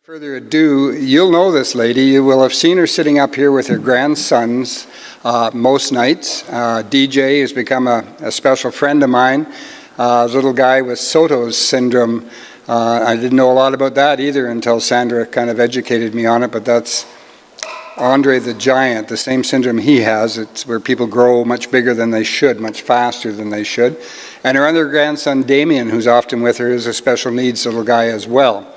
Further ado, you'll know this lady. You will have seen her sitting up here with her grandsons most nights. DJ has become a special friend of mine. A little guy with Soto's syndrome. I didn't know a lot about that either until Sandra kind of educated me on it, but that's Andre the Giant, the same syndrome he has. It's where people grow much bigger than they should, much faster than they should. And her other grandson, Damien, who's often with her, is a special needs little guy as well.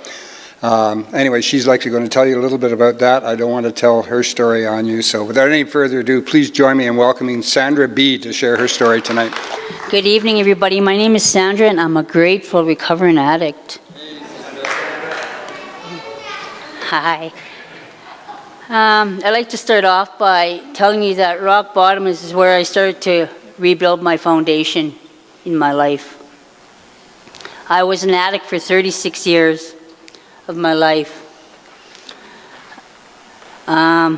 Anyway, she's likely going to tell you a little bit about that. I don't want to tell her story on you. So without any further ado, please join me in welcoming Sandra B to share her story tonight. Good evening, everybody. My name is Sandra, and I'm a grateful recovering addict. Hi. I'd like to start off by telling you that rock bottom is where I started to rebuild my foundation in my life. I was an addict for 36 years of my life. My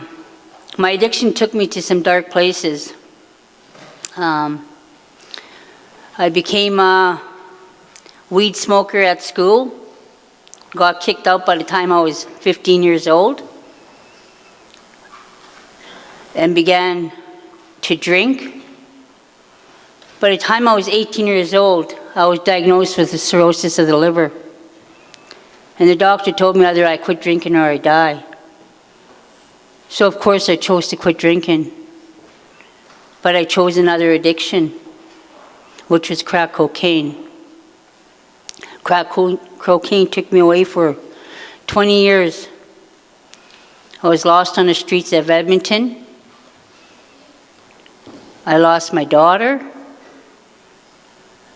addiction took me to some dark places. I became a weed smoker at school, got kicked out by the time I was 15 years old, and began to drink. By the time I was 18 years old, I was diagnosed with cirrhosis of the liver. And the doctor told me either I quit drinking or I die. So of course I chose to quit drinking. But I chose another addiction, which was crack cocaine. Crack cocaine took me away for 20 years. I was lost on the streets of Edmonton. I lost my daughter.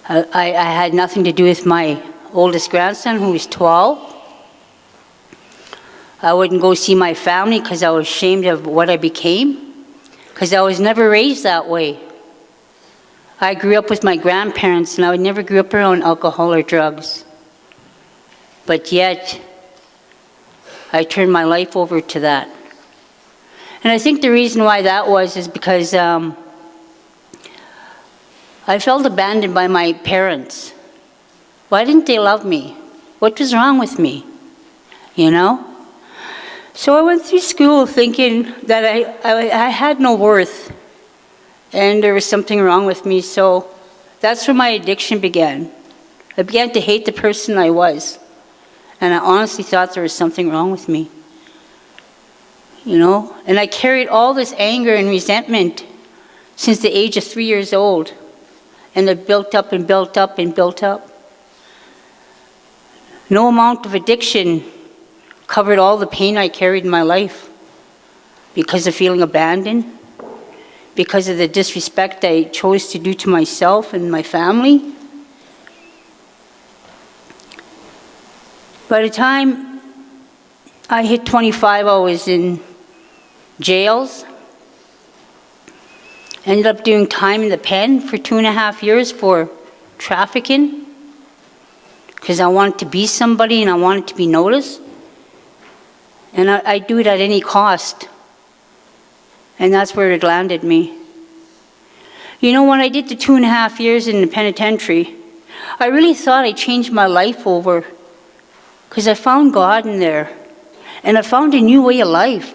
I had nothing to do with my oldest grandson, who was 12. I wouldn't go see my family because I was ashamed of what I became, because I was never raised that way. I grew up with my grandparents, and I never grew up around alcohol or drugs. But yet, I turned my life over to that. And I think the reason why that was is because I felt abandoned by my parents. Why didn't they love me? What was wrong with me? You know? So I went through school thinking that I had no worth and there was something wrong with me. So that's where my addiction began. I began to hate the person I was. And I honestly thought there was something wrong with me. You know? And I carried all this anger and resentment since the age of 3 years old. And it built up and built up and built up. No amount of addiction covered all the pain I carried in my life because of feeling abandoned, because of the disrespect I chose to do to myself and my family. By the time I hit 25, I was in jails. Ended up doing time in the pen for 2.5 years for trafficking, because I wanted to be somebody and I wanted to be noticed. And I do it at any cost. And that's where it landed me. You know, when I did the 2.5 years in the penitentiary, I really thought I changed my life over, because I found God in there. And I found a new way of life.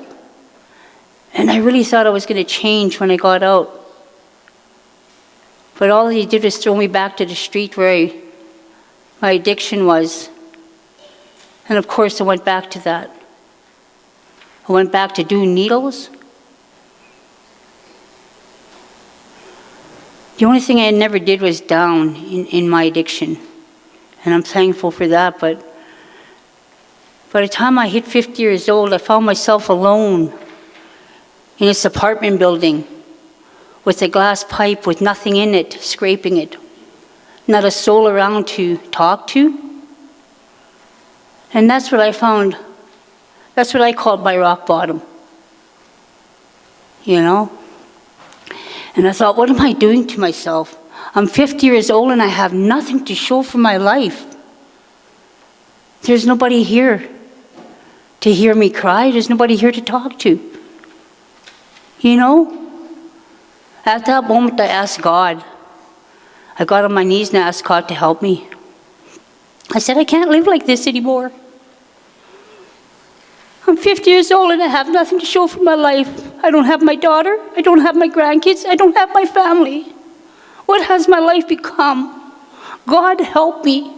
And I really thought I was going to change when I got out. But all he did was throw me back to the street where my addiction was. And of course I went back to that. I went back to doing needles. The only thing I never did was down in my addiction. And I'm thankful for that. But by the time I hit 50 years old, I found myself alone in this apartment building with a glass pipe with nothing in it, scraping it. Not a soul around to talk to. And that's what I found. That's what I called my rock bottom. You know? And I thought, what am I doing to myself? I'm 50 years old and I have nothing to show for my life. There's nobody here to hear me cry. There's nobody here to talk to. You know? At that moment, I asked God. I got on my knees and I asked God to help me. I said, I can't live like this anymore. 50 years old and I have nothing to show for my life. I don't have my daughter. I don't have my grandkids. I don't have my family. What has my life become? God help me.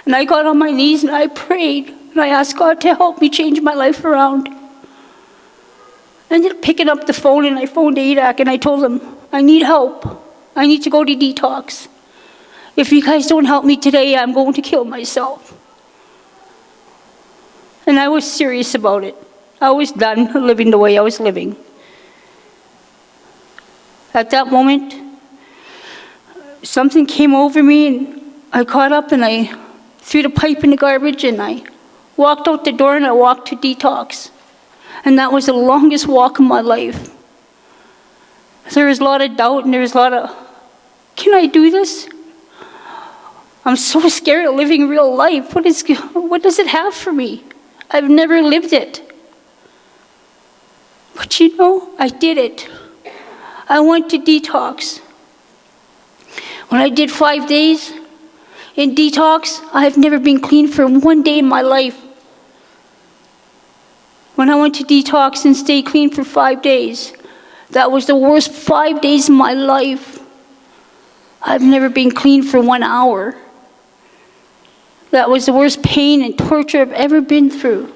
And I got on my knees and I prayed. And I asked God to help me change my life around. I ended up picking up the phone and I phoned ADAC and I told them, I need help. I need to go to detox. If you guys don't help me today, I'm going to kill myself. And I was serious about it. I was done living the way I was living. At that moment, something came over me and I caught up and I threw the pipe in the garbage and I walked out the door and I walked to detox. And that was the longest walk of my life. There was a lot of doubt and there was a lot of, can I do this? I'm so scared of living real life. What does it have for me? I've never lived it. But you know, I did it. I went to detox. When I did 5 days in detox, I've never been clean for 1 day in my life. When I went to detox and stayed clean for 5 days, that was the worst 5 days of my life. I've never been clean for 1 hour. That was the worst pain and torture I've ever been through.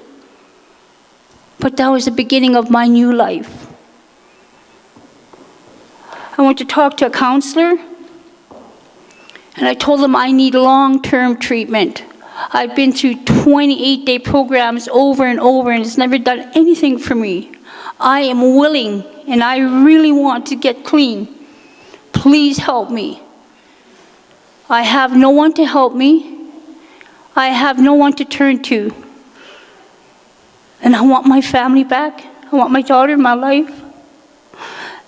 But that was the beginning of my new life. I went to talk to a counselor, and I told them I need long-term treatment. I've been through 28-day programs over and over, and it's never done anything for me. I am willing, and I really want to get clean. Please help me. I have no one to help me. I have no one to turn to. And I want my family back. I want my daughter in my life.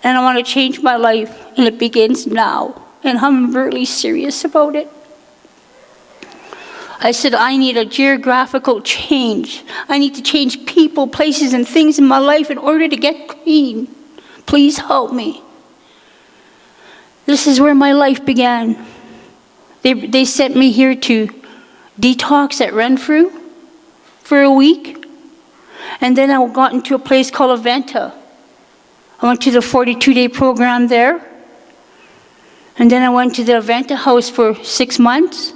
And I want to change my life. And it begins now. And I'm really serious about it. I said, I need a geographical change. I need to change people, places, and things in my life in order to get clean. Please help me. This is where my life began. They sent me here to detox at Renfrew for a week. And then I got into a place called Aventa. I went to the 42-day program there. And then I went to the Aventa house for 6 months.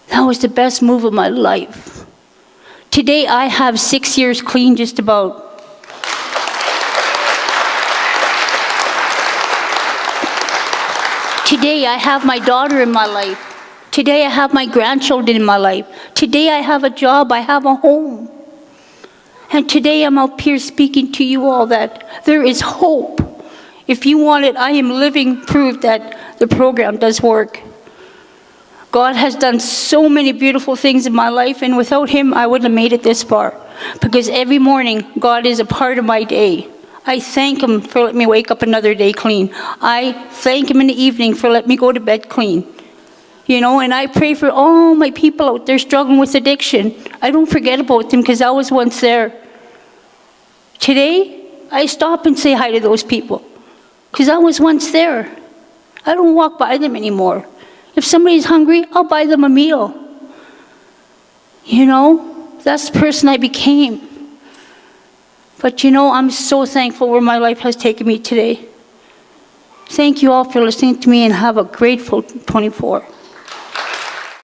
That was the best move of my life. Today I have 6 years clean just about. Today I have my daughter in my life. Today I have my grandchildren in my life. Today I have a job, I have a home. And today I'm up here speaking to you all that there is hope. If you want it, I am living proof that the program does work. God has done so many beautiful things in my life, and without Him, I wouldn't have made it this far. Because every morning, God is a part of my day. I thank Him for letting me wake up another day clean. I thank Him in the evening for letting me go to bed clean. You know, and I pray for all my people out there struggling with addiction. I don't forget about them because I was once there. Today, I stop and say hi to those people because I was once there. I don't walk by them anymore. If somebody's hungry, I'll buy them a meal. You know, that's the person I became. But you know, I'm so thankful where my life has taken me today. Thank you all for listening to me and have a grateful 24.